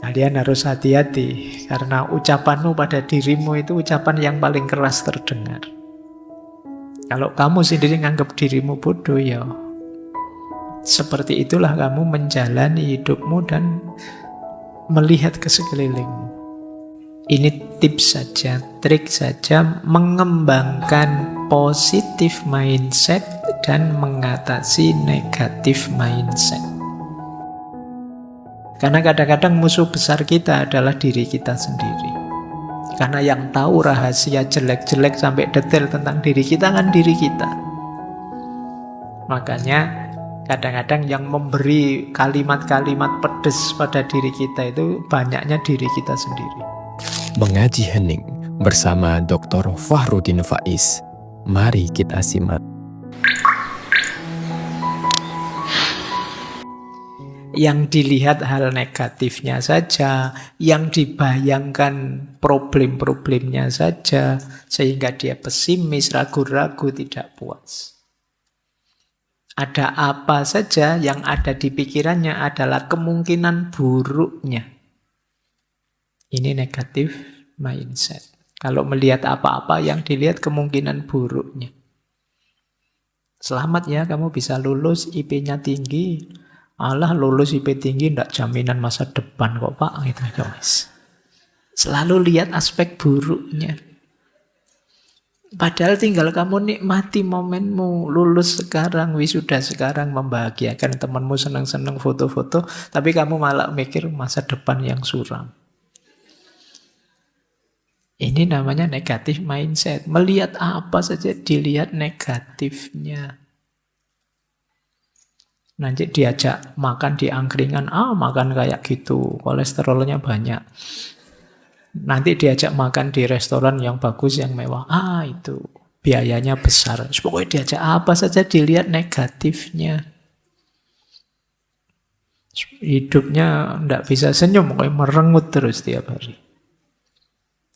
Kalian harus hati-hati, karena ucapanmu pada dirimu itu ucapan yang paling keras terdengar. Kalau kamu sendiri nganggap dirimu bodoh, ya seperti itulah kamu menjalani hidupmu dan melihat ke sekelilingmu. Ini tips saja, trik saja mengembangkan positif mindset dan mengatasi negatif mindset. Karena kadang-kadang musuh besar kita adalah diri kita sendiri. Karena yang tahu rahasia jelek-jelek sampai detail tentang diri kita kan diri kita. Makanya kadang-kadang yang memberi kalimat-kalimat pedes pada diri kita itu banyaknya diri kita sendiri. Mengaji hening bersama Dr. Fahrudin Faiz. Mari kita simak. Yang dilihat hal negatifnya saja, yang dibayangkan problem-problemnya saja, sehingga dia pesimis, ragu-ragu, tidak puas. Ada apa saja yang ada di pikirannya adalah kemungkinan buruknya. Ini negatif mindset. Kalau melihat apa-apa yang dilihat kemungkinan buruknya. Selamat ya, kamu bisa lulus, IP-nya tinggi. Allah, lulus IP tinggi tidak jaminan masa depan kok Pak. Gitu, guys. Selalu lihat aspek buruknya. Padahal tinggal kamu nikmati momenmu. Lulus sekarang, wisuda sekarang, membahagiakan temanmu, senang-senang foto-foto. Tapi kamu malah mikir masa depan yang suram. Ini namanya negatif mindset. Melihat apa saja dilihat negatifnya. Nanti diajak makan di angkringan, makan kayak gitu, kolesterolnya banyak. Nanti diajak makan di restoran yang bagus, yang mewah, itu biayanya besar. Pokoknya diajak apa saja dilihat negatifnya. Hidupnya tidak bisa senyum, pokoknya merengut terus tiap hari.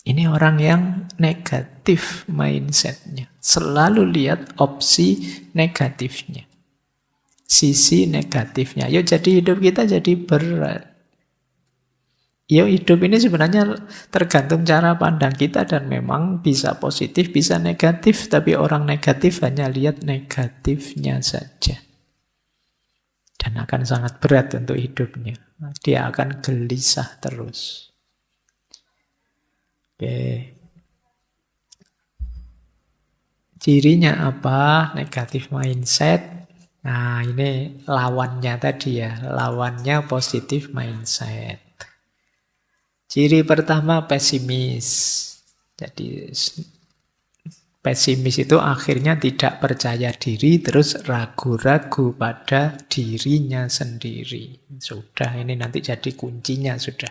Ini orang yang negatif mindsetnya. Selalu lihat opsi negatifnya. Sisi negatifnya. Yuk jadi hidup kita jadi berat. Yuk hidup ini sebenarnya tergantung cara pandang kita dan memang bisa positif, bisa negatif. Tapi orang negatif hanya lihat negatifnya saja. Dan akan sangat berat untuk hidupnya. Dia akan gelisah terus. Oke. Cirinya apa? Negatif mindset. Nah, ini lawannya tadi ya. Lawannya positif mindset. Ciri pertama pesimis. Jadi pesimis itu akhirnya tidak percaya diri, terus ragu-ragu pada dirinya sendiri. Sudah, ini nanti jadi kuncinya sudah.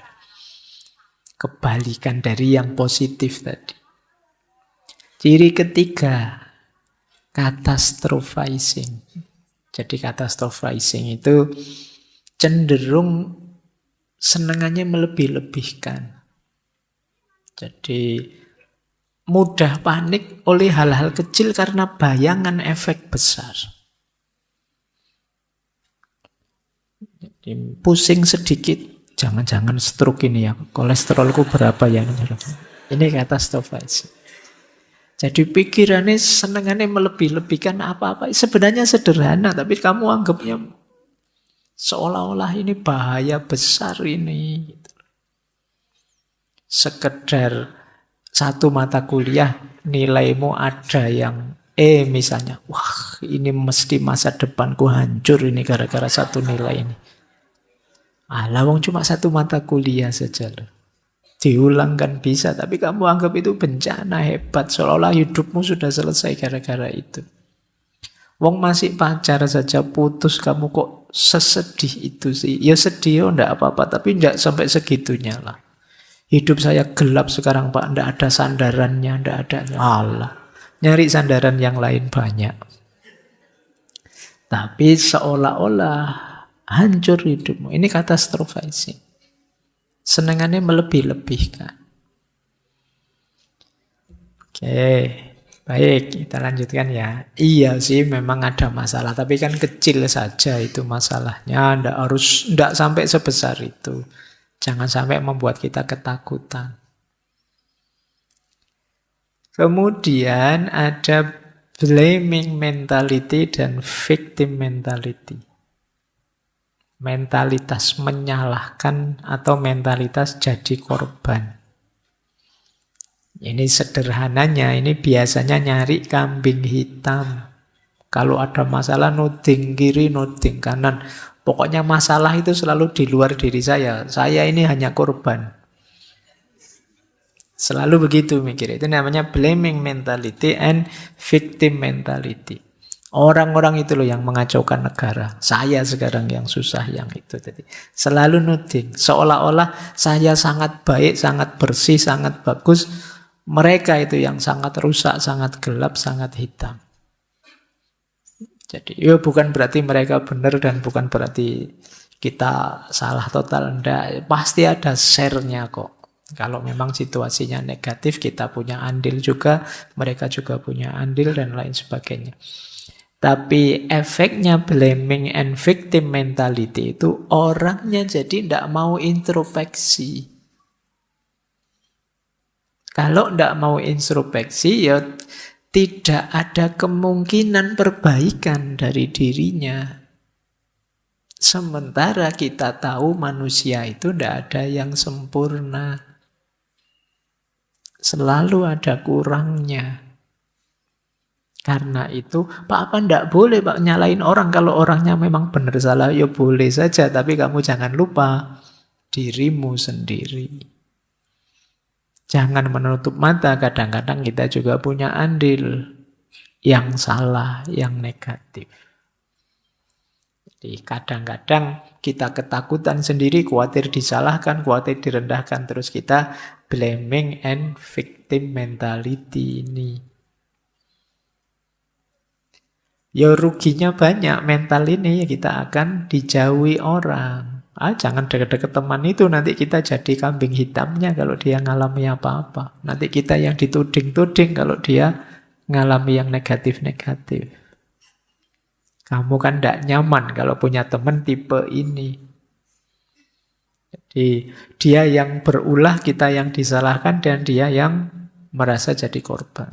Kebalikan dari yang positif tadi. Ciri ketiga, catastrophizing. Jadi catastrophizing itu cenderung senengannya melebih-lebihkan. Jadi mudah panik oleh hal-hal kecil karena bayangan efek besar. Jadi pusing sedikit, jangan-jangan stroke ini ya, kolesterolku berapa ya. Ini catastrophizing. Jadi pikirannya senengannya melebih-lebihkan apa-apa. Sebenarnya sederhana, tapi kamu anggapnya seolah-olah ini bahaya besar ini. Sekedar satu mata kuliah, nilaimu ada yang misalnya. Wah, ini mesti masa depanku hancur ini gara-gara satu nilai ini. Wong cuma satu mata kuliah saja loh. Diulang kan bisa, tapi kamu anggap itu bencana hebat, seolah-olah hidupmu sudah selesai gara-gara itu. Wong masih pacar saja putus, kamu kok sesedih itu sih? Ya sedih, enggak apa-apa, tapi enggak sampai segitunya lah. Hidup saya gelap sekarang Pak, enggak ada sandarannya, enggak ada. Allah, nyari sandaran yang lain banyak. Tapi seolah-olah hancur hidupmu. Ini catastrophizing. Senengannya melebih-lebihkan. Oke, baik, kita lanjutkan ya. Iya sih memang ada masalah, tapi kan kecil saja itu masalahnya. Enggak sampai sebesar itu. Jangan sampai membuat kita ketakutan. Kemudian ada blaming mentality dan victim mentality. Mentalitas menyalahkan atau mentalitas jadi korban. Ini sederhananya, ini biasanya nyari kambing hitam. Kalau ada masalah, nuding kiri, nuding kanan. Pokoknya masalah itu selalu di luar diri saya. Saya ini hanya korban. Selalu begitu mikir. Itu namanya blaming mentality and victim mentality. Orang-orang itu loh yang mengacaukan negara. Saya sekarang yang susah yang itu. Jadi selalu nuding. Seolah-olah saya sangat baik, sangat bersih, sangat bagus. Mereka itu yang sangat rusak, sangat gelap, sangat hitam. Jadi ya bukan berarti mereka benar dan bukan berarti kita salah total. Enggak. Pasti ada share-nya kok. Kalau memang situasinya negatif, kita punya andil juga. Mereka juga punya andil dan lain sebagainya. Tapi efeknya blaming and victim mentality itu orangnya jadi tidak mau introspeksi. Kalau tidak mau introspeksi, ya tidak ada kemungkinan perbaikan dari dirinya. Sementara kita tahu manusia itu tidak ada yang sempurna. Selalu ada kurangnya. Karena itu, Pak apa ndak boleh Pak nyalain orang kalau orangnya memang benar salah, ya boleh saja, tapi kamu jangan lupa dirimu sendiri. Jangan menutup mata, kadang-kadang kita juga punya andil yang salah, yang negatif. Jadi kadang-kadang kita ketakutan sendiri, khawatir disalahkan, khawatir direndahkan, terus kita blaming and victim mentality ini. Ya ruginya banyak mental ini, kita akan dijauhi orang. Jangan deket-deket teman itu, nanti kita jadi kambing hitamnya kalau dia ngalami apa-apa. Nanti kita yang dituding-tuding kalau dia ngalami yang negatif-negatif. Kamu kan tidak nyaman kalau punya teman tipe ini. Jadi dia yang berulah, kita yang disalahkan, dan dia yang merasa jadi korban.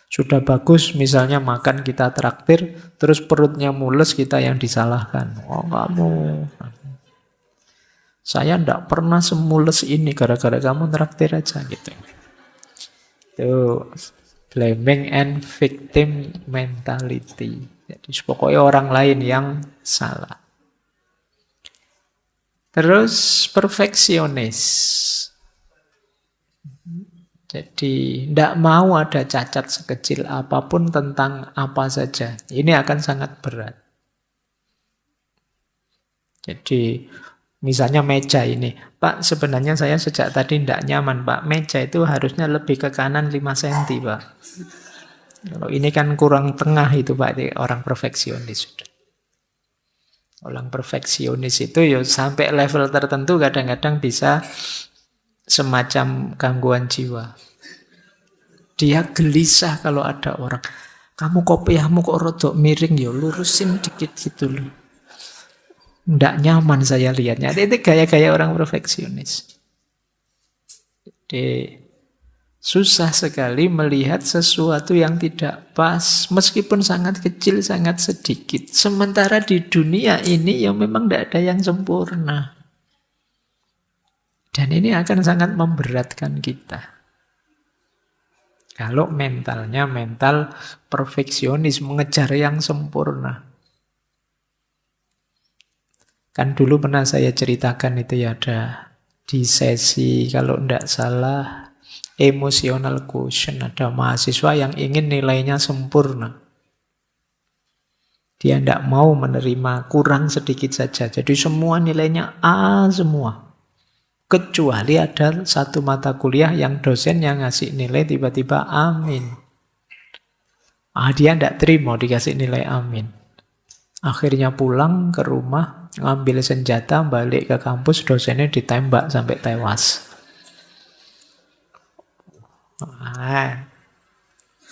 Sudah bagus misalnya makan kita traktir, terus perutnya mules, kita yang disalahkan. Oh kamu, saya tidak pernah semules ini gara-gara kamu traktir aja gitu. Itu blaming and victim mentality. Jadi pokoknya orang lain yang salah. Terus perfeksionis. Jadi tidak mau ada cacat sekecil apapun tentang apa saja. Ini akan sangat berat. Jadi misalnya meja ini. Pak sebenarnya saya sejak tadi tidak nyaman Pak. Meja itu harusnya lebih ke kanan 5 cm Pak. Kalau ini kan kurang tengah itu Pak. Orang perfeksionis. Orang perfeksionis itu ya sampai level tertentu kadang-kadang bisa semacam gangguan jiwa. Dia gelisah kalau ada orang, kamu kopiahmu kok rodok miring, ya lurusin dikit gitu loh. Nggak nyaman saya lihatnya. Itu gaya-gaya orang perfeksionis. Jadi susah sekali melihat sesuatu yang tidak pas, meskipun sangat kecil, sangat sedikit. Sementara di dunia ini ya memang tidak ada yang sempurna. Dan ini akan sangat memberatkan kita. Kalau mentalnya mental perfeksionis, mengejar yang sempurna. Kan dulu pernah saya ceritakan itu ya, ada di sesi kalau tidak salah emotional quotient, ada mahasiswa yang ingin nilainya sempurna. Dia tidak mau menerima kurang sedikit saja. Jadi semua nilainya A semua. Kecuali ada satu mata kuliah yang dosen yang ngasih nilai tiba-tiba amin. Dia tidak terima dikasih nilai amin. Akhirnya pulang ke rumah, ngambil senjata, balik ke kampus, dosennya ditembak sampai tewas.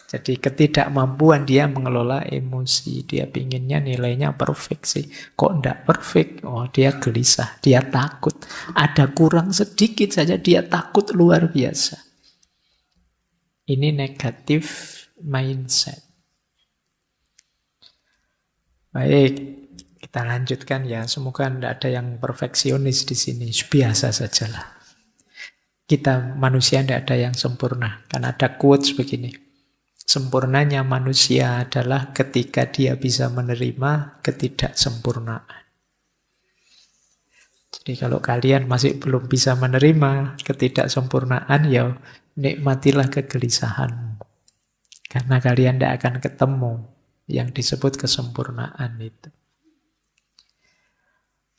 Jadi ketidakmampuan dia mengelola emosi. Dia pinginnya nilainya perfect sih. Kok enggak perfect? Oh, dia gelisah, dia takut. Ada kurang sedikit saja dia takut luar biasa. Ini negatif mindset. Baik, kita lanjutkan ya. Semoga tidak ada yang perfeksionis di sini. Biasa sajalah. Kita manusia tidak ada yang sempurna. Kan ada quotes begini. Sempurnanya manusia adalah ketika dia bisa menerima ketidaksempurnaan. Jadi kalau kalian masih belum bisa menerima ketidaksempurnaan, ya nikmatilah kegelisahanmu. Karena kalian tidak akan ketemu yang disebut kesempurnaan itu.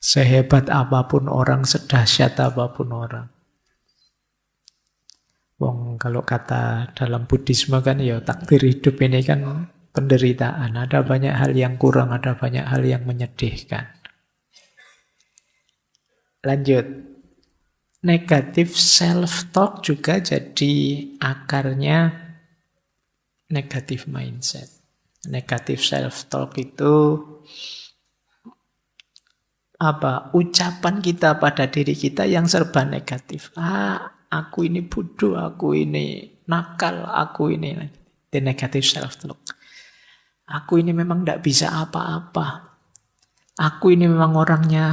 Sehebat apapun orang, sedahsyat apapun orang. Wong kalau kata dalam Buddhisme kan ya takdir hidup ini kan penderitaan. Ada banyak hal yang kurang, ada banyak hal yang menyedihkan. Lanjut. Negatif self-talk juga jadi akarnya negatif mindset. Negatif self-talk itu apa? Ucapan kita pada diri kita yang serba negatif. Aku ini bodoh, aku ini nakal, aku ini the negative self-talk. Aku ini memang tidak bisa apa-apa. Aku ini memang orangnya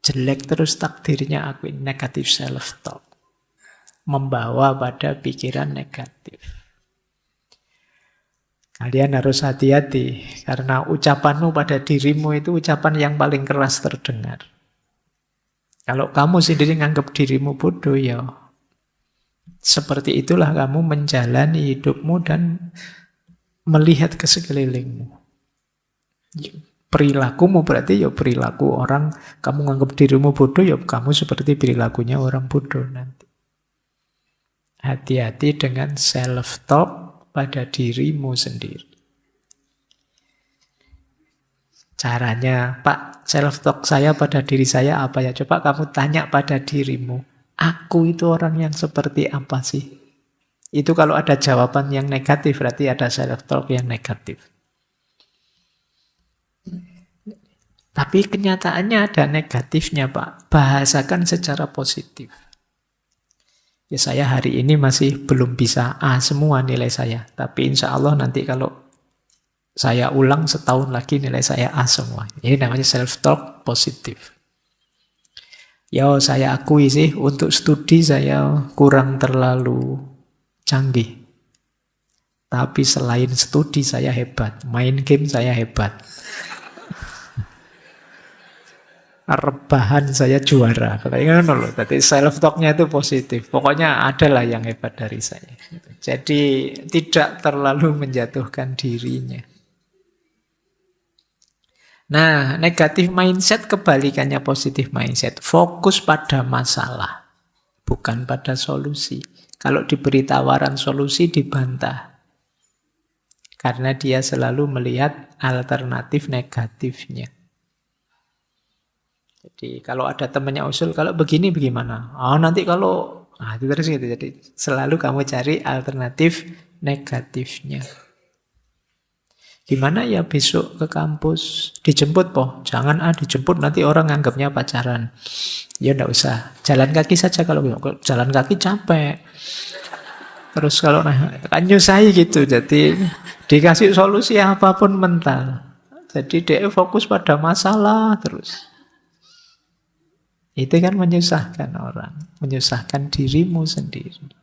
jelek terus takdirnya, aku ini negative self-talk. Membawa pada pikiran negatif. Kalian harus hati-hati karena ucapanmu pada dirimu itu ucapan yang paling keras terdengar. Kalau kamu sendiri nganggap dirimu bodoh, ya seperti itulah kamu menjalani hidupmu dan melihat ke sekelilingmu. Perilakumu berarti ya perilaku orang, kamu nganggap dirimu bodoh, ya kamu seperti perilakunya orang bodoh nanti. Hati-hati dengan self-talk pada dirimu sendiri. Caranya, Pak, self-talk saya pada diri saya apa ya? Coba kamu tanya pada dirimu. Aku itu orang yang seperti apa sih? Itu kalau ada jawaban yang negatif, berarti ada self-talk yang negatif. Tapi kenyataannya ada negatifnya, Pak. Bahasakan secara positif. Ya saya hari ini masih belum bisa A semua nilai saya. Tapi insya Allah nanti kalau saya ulang setahun lagi nilai saya A semua. Ini namanya self-talk positif. Ya saya akui sih untuk studi saya kurang terlalu canggih. Tapi selain studi saya hebat. Main game saya hebat. Rebahan saya juara. Jadi self-talknya itu positif. Pokoknya adalah yang hebat dari saya. Jadi tidak terlalu menjatuhkan dirinya. Nah, negatif mindset kebalikannya positif mindset. Fokus pada masalah, bukan pada solusi. Kalau diberi tawaran solusi, dibantah. Karena dia selalu melihat alternatif negatifnya. Jadi kalau ada temannya usul, kalau begini bagaimana? Nanti kalau... itu terus gitu. Jadi selalu kamu cari alternatif negatifnya. Gimana ya besok ke kampus? Dijemput, Poh. Jangan dijemput, nanti orang nganggapnya pacaran. Ya enggak usah. Jalan kaki saja kalau jalan kaki capek. Terus kalau kan nyusahi gitu. Jadi dikasih solusi apapun mental. Jadi dia fokus pada masalah terus. Itu kan menyusahkan orang. Menyusahkan dirimu sendiri.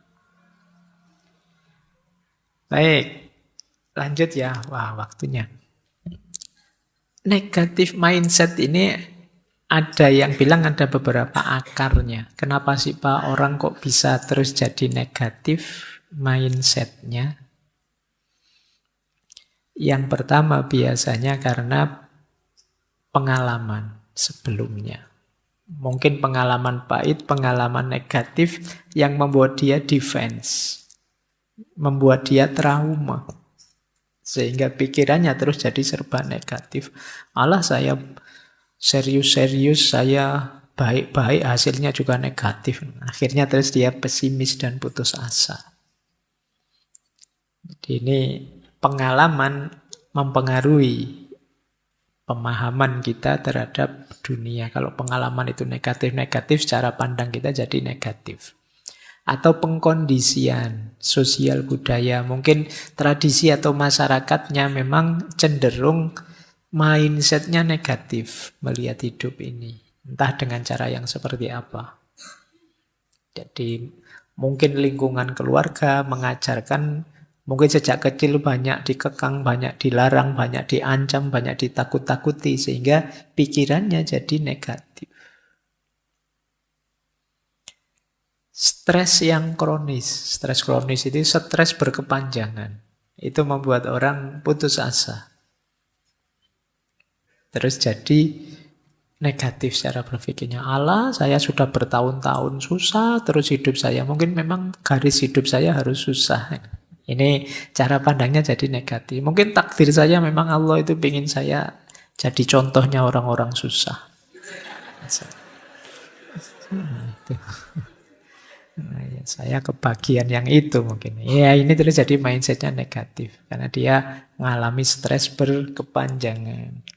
Baik. Lanjut ya, wah waktunya. Negatif mindset ini ada yang bilang ada beberapa akarnya. Kenapa sih Pak orang kok bisa terus jadi negatif mindsetnya? Yang pertama biasanya karena pengalaman sebelumnya. Mungkin pengalaman pahit, pengalaman negatif yang membuat dia defense. Membuat dia trauma. Sehingga pikirannya terus jadi serba negatif. Malah saya serius-serius, saya baik-baik, hasilnya juga negatif. Akhirnya terus dia pesimis dan putus asa. Ini pengalaman mempengaruhi pemahaman kita terhadap dunia. Kalau pengalaman itu negatif-negatif, cara pandang kita jadi negatif. Atau pengkondisian sosial budaya. Mungkin tradisi atau masyarakatnya memang cenderung mindsetnya negatif melihat hidup ini. Entah dengan cara yang seperti apa. Jadi mungkin lingkungan keluarga mengajarkan, mungkin sejak kecil banyak dikekang, banyak dilarang, banyak diancam, banyak ditakut-takuti, sehingga pikirannya jadi negatif. Stres yang kronis. Stres kronis itu stres berkepanjangan. Itu membuat orang putus asa. Terus jadi negatif secara berpikirnya. Allah, saya sudah bertahun-tahun susah, terus hidup saya. Mungkin memang garis hidup saya harus susah. Ini cara pandangnya jadi negatif. Mungkin takdir saya memang Allah itu ingin saya jadi contohnya orang-orang susah. Nah, ya, saya kebagian yang itu mungkin. Ya, ini terus jadi mindsetnya negatif. Karena dia mengalami stres berkepanjangan.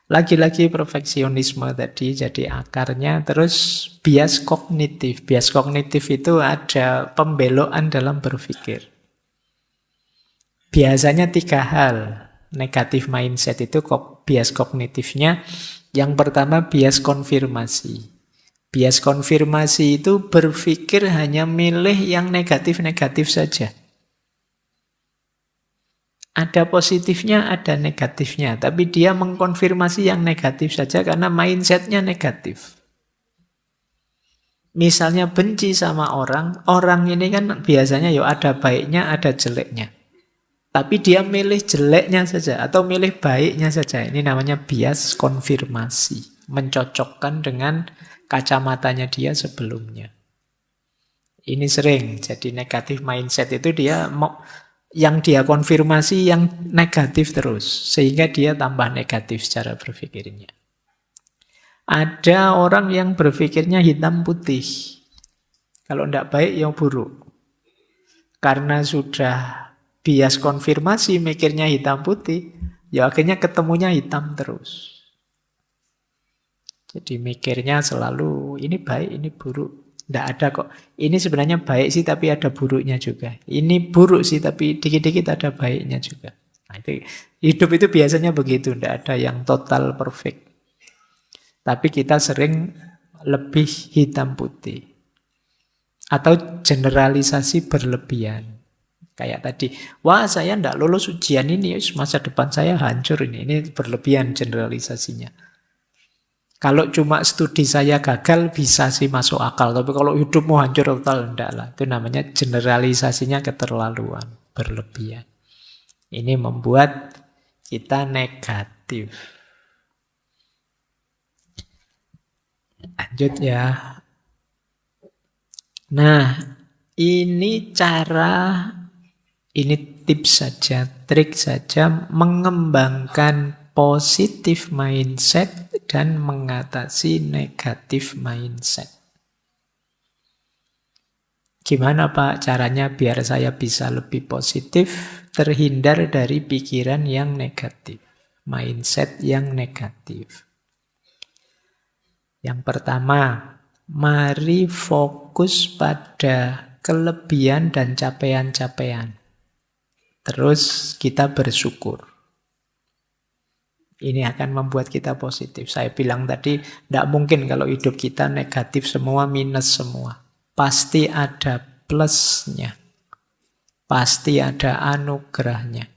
Lagi-lagi perfeksionisme tadi jadi akarnya. Terus bias kognitif. Bias kognitif itu ada pembelokan dalam berpikir. Biasanya 3 hal negatif mindset itu bias kognitifnya. Yang pertama bias konfirmasi. Bias konfirmasi itu berpikir hanya milih yang negatif-negatif saja. Ada positifnya, ada negatifnya. Tapi dia mengkonfirmasi yang negatif saja karena mindsetnya negatif. Misalnya benci sama orang, orang ini kan biasanya ada baiknya, ada jeleknya. Tapi dia milih jeleknya saja atau milih baiknya saja. Ini namanya bias konfirmasi. Mencocokkan dengan kacamatanya dia sebelumnya. Ini sering jadi negatif mindset itu dia yang dia konfirmasi yang negatif terus. Sehingga dia tambah negatif secara berpikirnya. Ada orang yang berpikirnya hitam putih. Kalau tidak baik, ya buruk. Karena sudah bias konfirmasi mikirnya hitam putih, ya akhirnya ketemunya hitam terus. Jadi mikirnya selalu ini baik, ini buruk. Tidak ada kok. Ini sebenarnya baik sih tapi ada buruknya juga. Ini buruk sih tapi dikit-dikit ada baiknya juga. Nah, itu, hidup itu biasanya begitu. Tidak ada yang total perfect. Tapi kita sering lebih hitam putih. Atau generalisasi berlebihan. Kayak tadi, wah saya tidak lulus ujian ini, masa depan saya hancur ini. Ini berlebihan generalisasinya. Kalau cuma studi saya gagal, bisa sih masuk akal. Tapi kalau hidupmu hancur total, enggak lah. Itu namanya generalisasinya keterlaluan, berlebihan. Ini membuat kita negatif. Lanjut ya. Nah, ini tips saja, trik saja mengembangkan positif mindset dan mengatasi negatif mindset. Gimana Pak caranya biar saya bisa lebih positif, terhindar dari pikiran yang negatif, mindset yang negatif? Yang pertama, mari fokus pada kelebihan dan capaian-capaian. Terus kita bersyukur. Ini akan membuat kita positif. Saya bilang tadi, tidak mungkin kalau hidup kita negatif semua, minus semua. Pasti ada plusnya. Pasti ada anugerahnya.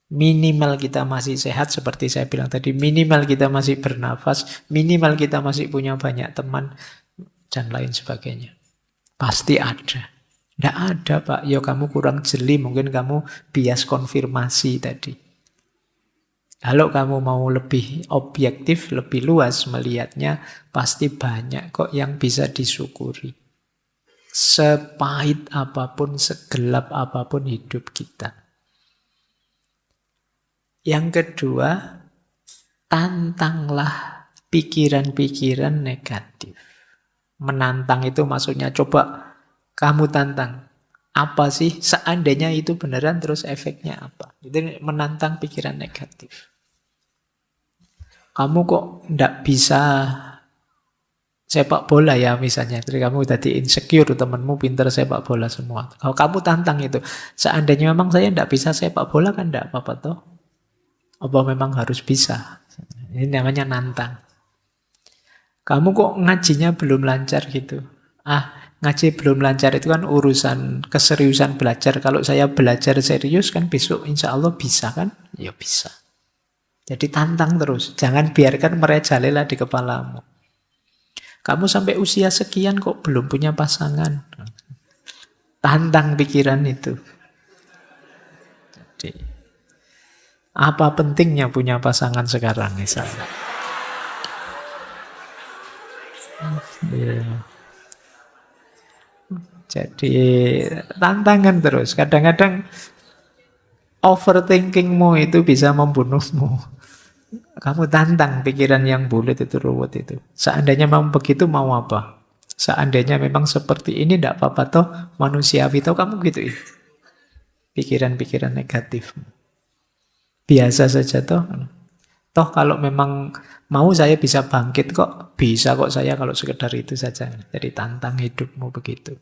Minimal kita masih sehat, seperti saya bilang tadi. Minimal kita masih bernafas. Minimal kita masih punya banyak teman. Dan lain sebagainya. Pasti ada. Tidak ada Pak, ya kamu kurang jeli. Mungkin kamu bias konfirmasi tadi. Kalau kamu mau lebih objektif, lebih luas melihatnya, pasti banyak kok yang bisa disyukuri. Sepahit apapun, segelap apapun hidup kita. Yang kedua, tantanglah pikiran-pikiran negatif. Menantang itu maksudnya coba kamu tantang. Apa sih seandainya itu beneran terus efeknya apa? Itu menantang pikiran negatif. Kamu kok ndak bisa sepak bola ya misalnya. Jadi kamu tadi insecure, temanmu pinter sepak bola semua. Kalau kamu tantang itu, seandainya memang saya ndak bisa sepak bola kan ndak apa-apa toh. Apa memang harus bisa? Ini namanya nantang. Kamu kok ngajinya belum lancar gitu? Ngaji belum lancar itu kan urusan keseriusan belajar. Kalau saya belajar serius kan besok insya Allah bisa kan? Ya bisa. Jadi tantang terus. Jangan biarkan merajalela di kepalamu. Kamu sampai usia sekian kok belum punya pasangan. Tantang pikiran itu. Jadi, apa pentingnya punya pasangan sekarang misalnya? Iya. Jadi tantangan terus. Kadang-kadang overthinkingmu itu bisa membunuhmu. Kamu tantang pikiran yang bulat itu, ruwet itu. Seandainya memang begitu, mau apa? Seandainya memang seperti ini, tidak apa-apa toh, manusiawi toh, kamu gitu. Pikiran-pikiran negatif. Biasa saja toh. Toh kalau memang mau saya bisa bangkit kok. Bisa kok saya kalau sekedar itu saja. Jadi tantang hidupmu begitu.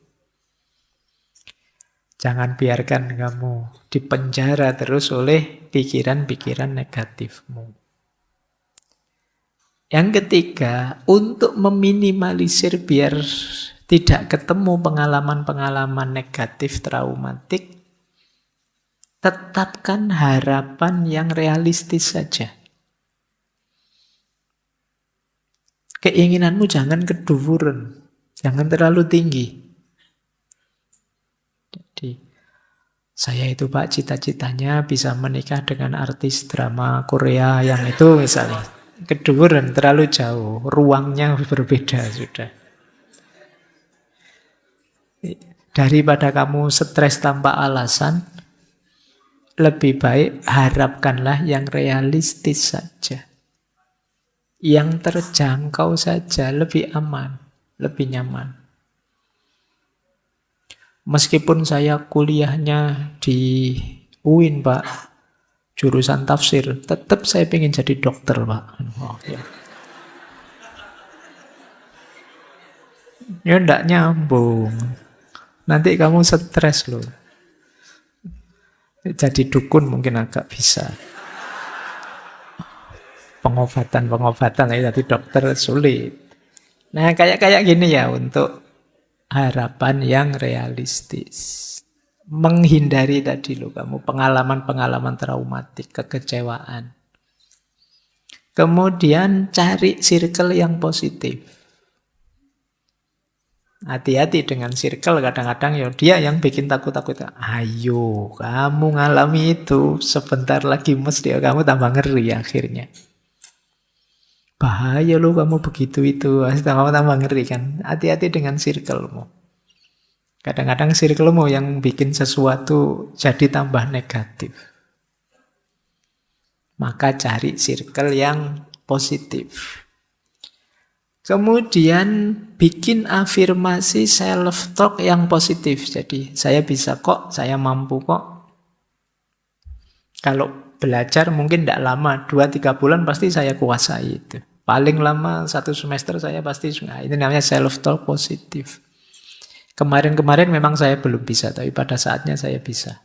Jangan biarkan kamu dipenjara terus oleh pikiran-pikiran negatifmu. Yang ketiga, untuk meminimalisir biar tidak ketemu pengalaman-pengalaman negatif traumatik, tetapkan harapan yang realistis saja. Keinginanmu jangan keduvuran, jangan terlalu tinggi. Jadi, saya itu Pak cita-citanya bisa menikah dengan artis drama Korea yang itu misalnya. Keduren terlalu jauh, ruangnya berbeda sudah. Daripada kamu stres tanpa alasan, lebih baik harapkanlah yang realistis saja. Yang terjangkau saja, lebih aman, lebih nyaman. Meskipun saya kuliahnya di UIN, Pak, jurusan tafsir, tetap saya pengen jadi dokter, Pak. Oh, ya. Ya enggak nyambung. Nanti kamu stres loh. Jadi dukun mungkin agak bisa. Pengobatan ya, jadi dokter sulit. Nah, kayak gini ya untuk harapan yang realistis. Menghindari tadi loh kamu pengalaman-pengalaman traumatik, kekecewaan. Kemudian cari circle yang positif. Hati-hati dengan circle, kadang-kadang ya dia yang bikin takut-takut. Ayo, kamu ngalami itu, sebentar lagi mesti kamu tambah ngeri akhirnya. Bahaya loh kamu begitu itu, kamu tambah ngeri kan. Hati-hati dengan circle-mu. Kadang-kadang circle-mu yang bikin sesuatu jadi tambah negatif. Maka cari circle yang positif. Kemudian bikin afirmasi self-talk yang positif. Jadi saya bisa kok, saya mampu kok. Kalau belajar mungkin tidak lama, 2-3 bulan pasti saya kuasai itu. Paling lama 1 semester saya pasti, itu namanya self-talk positif. Kemarin-kemarin memang saya belum bisa, tapi pada saatnya saya bisa.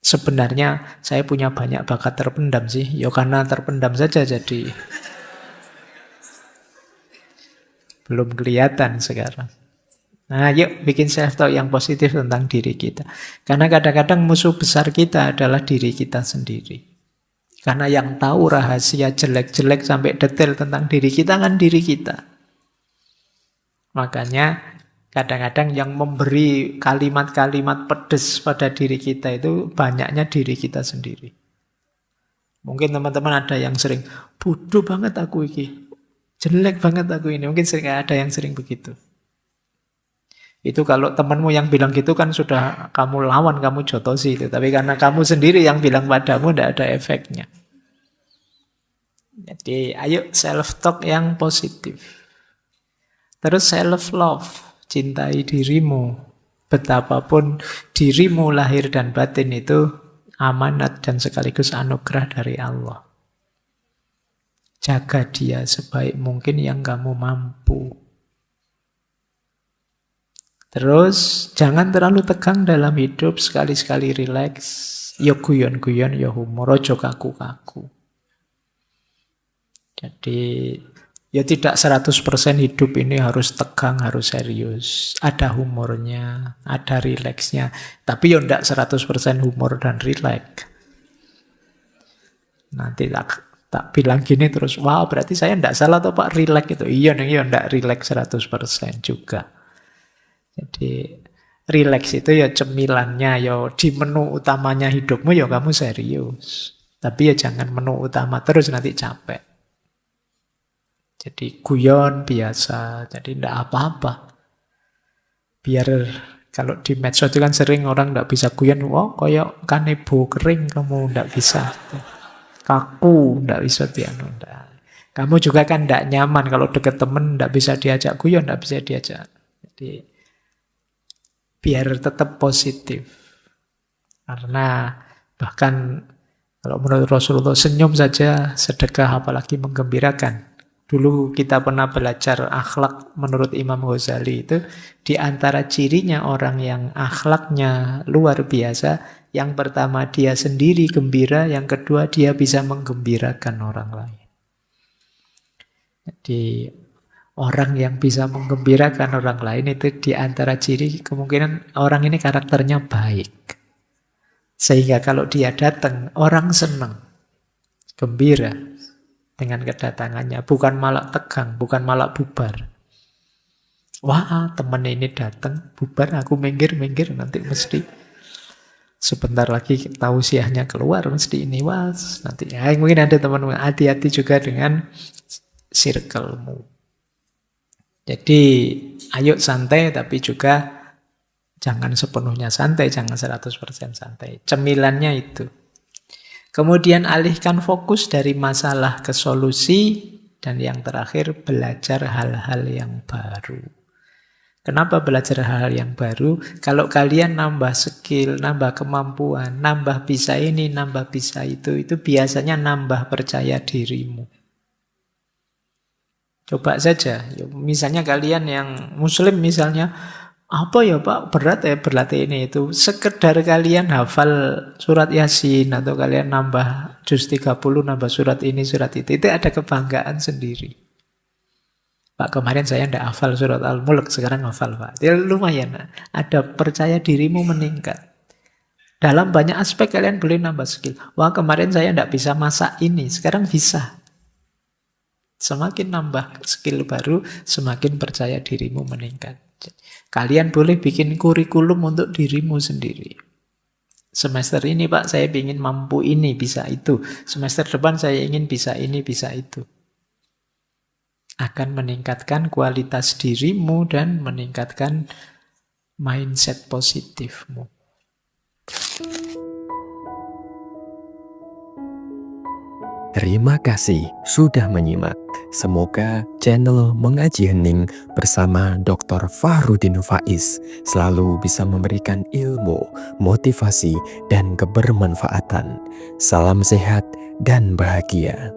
Sebenarnya saya punya banyak bakat terpendam sih, ya karena terpendam saja jadi belum kelihatan sekarang. Nah, yuk bikin self-talk yang positif tentang diri kita. Karena kadang-kadang musuh besar kita adalah diri kita sendiri. Karena yang tahu rahasia jelek-jelek sampai detail tentang diri kita kan diri kita. Makanya kadang-kadang yang memberi kalimat-kalimat pedes pada diri kita itu banyaknya diri kita sendiri. Mungkin teman-teman ada yang sering, bodoh banget aku ini, jelek banget aku ini. Mungkin sering ada yang sering begitu. Itu kalau temanmu yang bilang gitu kan sudah kamu lawan, kamu jotosi itu. Tapi karena kamu sendiri yang bilang padamu tidak ada efeknya. Jadi ayo self-talk yang positif. Terus self-love. Cintai dirimu. Betapapun dirimu lahir dan batin itu amanat dan sekaligus anugerah dari Allah. Jaga dia sebaik mungkin yang kamu mampu. Terus jangan terlalu tegang dalam hidup, sekali-sekali rileks. Ya guyon-guyon, ya humor, ojo kaku-kaku. Jadi ya tidak 100% hidup ini harus tegang, harus serius. Ada humornya, ada rileksnya. Tapi ya tidak 100% humor dan rileks. Nanti tak bilang gini terus, wah berarti saya tidak salah toh Pak, rileks itu. Iya, ya tidak rileks 100% juga. Jadi rileks itu ya cemilannya, ya di menu utamanya hidupmu ya kamu serius. Tapi ya jangan menu utama terus, nanti capek. Jadi guyon biasa, jadi tidak apa-apa. Biar kalau di medsos itu kan sering orang tidak bisa guyon, wah kayak kanebo kering kamu tidak bisa. Kaku, tidak bisa dianu. Kamu juga kan tidak nyaman kalau deket temen, tidak bisa diajak guyon, tidak bisa diajak. Jadi biar tetap positif. Karena bahkan kalau menurut Rasulullah senyum saja sedekah, apalagi menggembirakan. Dulu kita pernah belajar akhlak menurut Imam Ghazali itu, di antara cirinya orang yang akhlaknya luar biasa, yang pertama dia sendiri gembira, yang kedua dia bisa menggembirakan orang lain. Jadi orang yang bisa menggembirakan orang lain itu di antara ciri kemungkinan orang ini karakternya baik. Sehingga kalau dia datang, orang senang, gembira dengan kedatangannya, bukan malah tegang, bukan malah bubar. Wah, teman ini datang, bubar, aku minggir, nanti mesti sebentar lagi tausiahnya keluar, mesti ini, wah, nanti ya, mungkin ada teman-teman, hati-hati juga dengan circle-mu. Jadi, ayo santai, tapi juga jangan sepenuhnya santai, jangan 100% santai. Cemilannya itu. Kemudian alihkan fokus dari masalah ke solusi. Dan yang terakhir, belajar hal-hal yang baru. Kenapa belajar hal-hal yang baru? Kalau kalian nambah skill, nambah kemampuan, nambah bisa ini, nambah bisa itu biasanya nambah percaya dirimu. Coba saja, misalnya kalian yang muslim misalnya, apa ya Pak, berat ya berlatih ini itu. Sekedar kalian hafal surat Yasin atau kalian nambah juz 30, nambah surat ini, surat itu ada kebanggaan sendiri. Pak, kemarin saya tidak hafal surat Al-Mulk, sekarang hafal Pak. Ya, lumayan, ada percaya dirimu meningkat. Dalam banyak aspek kalian boleh nambah skill. Wah, kemarin saya tidak bisa masak ini, sekarang bisa. Semakin nambah skill baru, semakin percaya dirimu meningkat. Kalian boleh bikin kurikulum untuk dirimu sendiri. Semester ini Pak, saya ingin mampu ini, bisa itu. Semester depan saya ingin bisa ini, bisa itu. Akan meningkatkan kualitas dirimu dan meningkatkan mindset positifmu. Terima kasih sudah menyimak. Semoga channel Mengaji Hening bersama Dr. Fahrudin Faiz selalu bisa memberikan ilmu, motivasi, dan kebermanfaatan. Salam sehat dan bahagia.